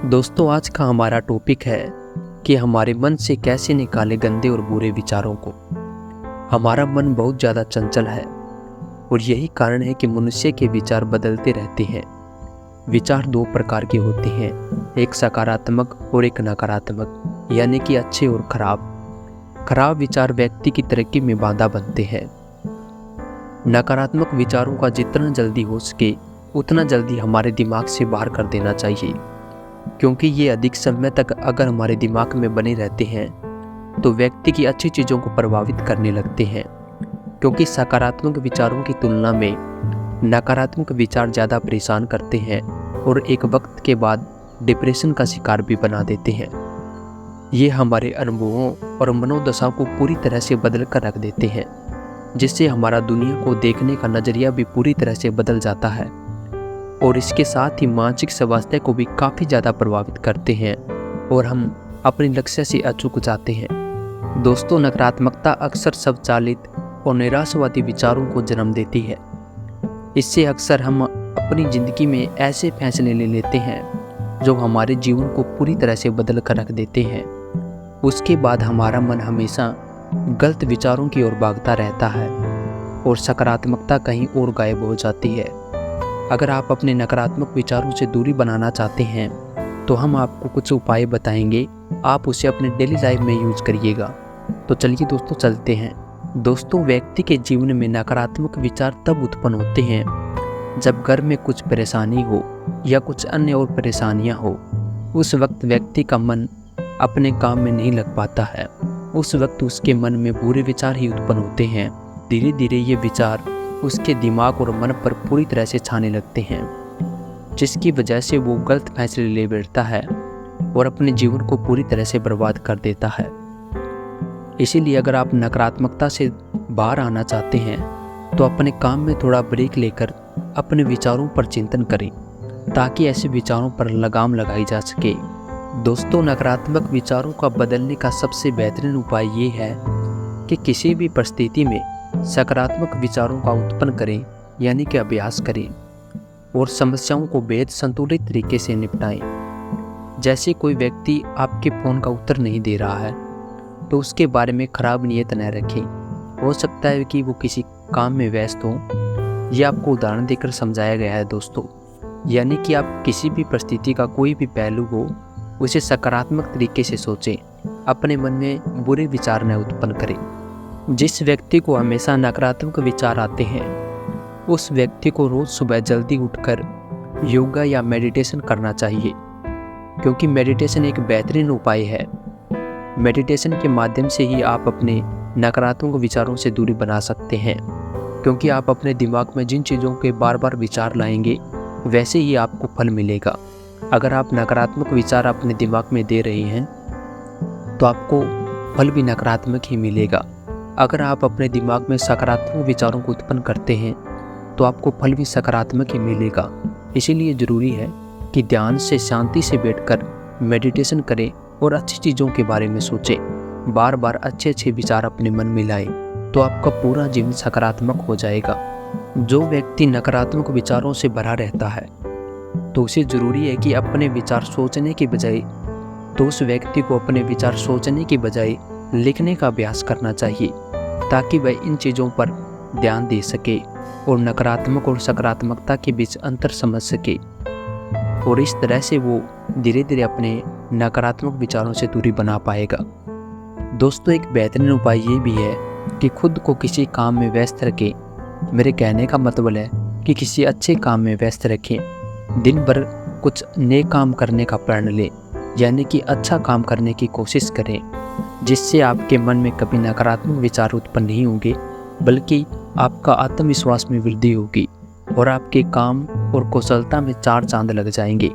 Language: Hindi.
दोस्तों, आज का हमारा टॉपिक है कि हमारे मन से कैसे निकालें गंदे और बुरे विचारों को। हमारा मन बहुत ज़्यादा चंचल है और यही कारण है कि मनुष्य के विचार बदलते रहते हैं। विचार दो प्रकार के होते हैं, एक सकारात्मक और एक नकारात्मक, यानी कि अच्छे और खराब। खराब विचार व्यक्ति की तरक्की में बाधा बनते हैं। नकारात्मक विचारों का जितना जल्दी हो सके उतना जल्दी हमारे दिमाग से बाहर कर देना चाहिए, क्योंकि ये अधिक समय तक अगर हमारे दिमाग में बने रहते हैं तो व्यक्ति की अच्छी चीज़ों को प्रभावित करने लगते हैं। क्योंकि सकारात्मक विचारों की तुलना में नकारात्मक विचार ज़्यादा परेशान करते हैं और एक वक्त के बाद डिप्रेशन का शिकार भी बना देते हैं। ये हमारे अनुभवों और मनोदशा को पूरी तरह से बदल कर रख देते हैं, जिससे हमारा दुनिया को देखने का नज़रिया भी पूरी तरह से बदल जाता है और इसके साथ ही मानसिक स्वास्थ्य को भी काफ़ी ज़्यादा प्रभावित करते हैं और हम अपने लक्ष्य से अचूक जाते हैं। दोस्तों, नकारात्मकता अक्सर स्वचालित और निराशावादी विचारों को जन्म देती है। इससे अक्सर हम अपनी ज़िंदगी में ऐसे फैसले ले लेते हैं जो हमारे जीवन को पूरी तरह से बदल कर रख देते हैं। उसके बाद हमारा मन हमेशा गलत विचारों की ओर भागता रहता है और सकारात्मकता कहीं और गायब हो जाती है। अगर आप अपने नकारात्मक विचारों से दूरी बनाना चाहते हैं तो हम आपको कुछ उपाय बताएंगे, आप उसे अपने डेली लाइफ में यूज करिएगा। तो चलिए दोस्तों, चलते हैं। दोस्तों, व्यक्ति के जीवन में नकारात्मक विचार तब उत्पन्न होते हैं जब घर में कुछ परेशानी हो या कुछ अन्य और परेशानियां हो। उस वक्त व्यक्ति का मन अपने काम में नहीं लग पाता है। उस वक्त उसके मन में बुरे विचार ही उत्पन्न होते हैं। धीरे धीरे ये विचार उसके दिमाग और मन पर पूरी तरह से छाने लगते हैं, जिसकी वजह से वो गलत फैसले ले बैठता है और अपने जीवन को पूरी तरह से बर्बाद कर देता है। इसीलिए अगर आप नकारात्मकता से बाहर आना चाहते हैं तो अपने काम में थोड़ा ब्रेक लेकर अपने विचारों पर चिंतन करें, ताकि ऐसे विचारों पर लगाम लगाई जा सके। दोस्तों, नकारात्मक विचारों का बदलने का सबसे बेहतरीन उपाय ये है कि किसी भी परिस्थिति में सकारात्मक विचारों का उत्पन्न करें, यानी कि अभ्यास करें और समस्याओं को बेहद संतुलित तरीके से निपटाएं। जैसे कोई व्यक्ति आपके फ़ोन का उत्तर नहीं दे रहा है तो उसके बारे में खराब नीयत न रखें। हो सकता है कि वो किसी काम में व्यस्त हो। यह आपको उदाहरण देकर समझाया गया है दोस्तों, यानी कि आप किसी भी परिस्थिति का कोई भी पहलू हो उसे सकारात्मक तरीके से सोचें, अपने मन में बुरे विचार न उत्पन्न करें। जिस व्यक्ति को हमेशा नकारात्मक विचार आते हैं उस व्यक्ति को रोज़ सुबह जल्दी उठकर योगा या मेडिटेशन करना चाहिए, क्योंकि मेडिटेशन एक बेहतरीन उपाय है। मेडिटेशन के माध्यम से ही आप अपने नकारात्मक विचारों से दूरी बना सकते हैं, क्योंकि आप अपने दिमाग में जिन चीज़ों के बार बार विचार लाएंगे वैसे ही आपको फल मिलेगा। अगर आप नकारात्मक विचार अपने दिमाग में दे रहे हैं तो आपको फल भी नकारात्मक ही मिलेगा। अगर आप अपने दिमाग में सकारात्मक विचारों को उत्पन्न करते हैं तो आपको फल भी सकारात्मक ही मिलेगा। इसीलिए ज़रूरी है कि ध्यान से शांति से बैठकर मेडिटेशन करें और अच्छी चीज़ों के बारे में सोचें। बार बार अच्छे अच्छे विचार अपने मन में लाएं तो आपका पूरा जीवन सकारात्मक हो जाएगा। जो व्यक्ति नकारात्मक विचारों से भरा रहता है तो उसे ज़रूरी है कि अपने विचार सोचने की बजाय उस व्यक्ति को अपने विचार सोचने की बजाय लिखने का अभ्यास करना चाहिए, ताकि वह इन चीज़ों पर ध्यान दे सके और नकारात्मक और सकारात्मकता के बीच अंतर समझ सके, और इस तरह से वो धीरे धीरे अपने नकारात्मक विचारों से दूरी बना पाएगा। दोस्तों, एक बेहतरीन उपाय ये भी है कि खुद को किसी काम में व्यस्त रखें। मेरे कहने का मतलब है कि किसी अच्छे काम में व्यस्त रखें। दिन भर कुछ नए काम करने का प्रण लें, यानी कि अच्छा काम करने की कोशिश करें, जिससे आपके मन में कभी नकारात्मक विचार उत्पन्न नहीं होंगे, बल्कि आपका आत्मविश्वास में वृद्धि होगी और आपके काम और कुशलता में चार चांद लग जाएंगे।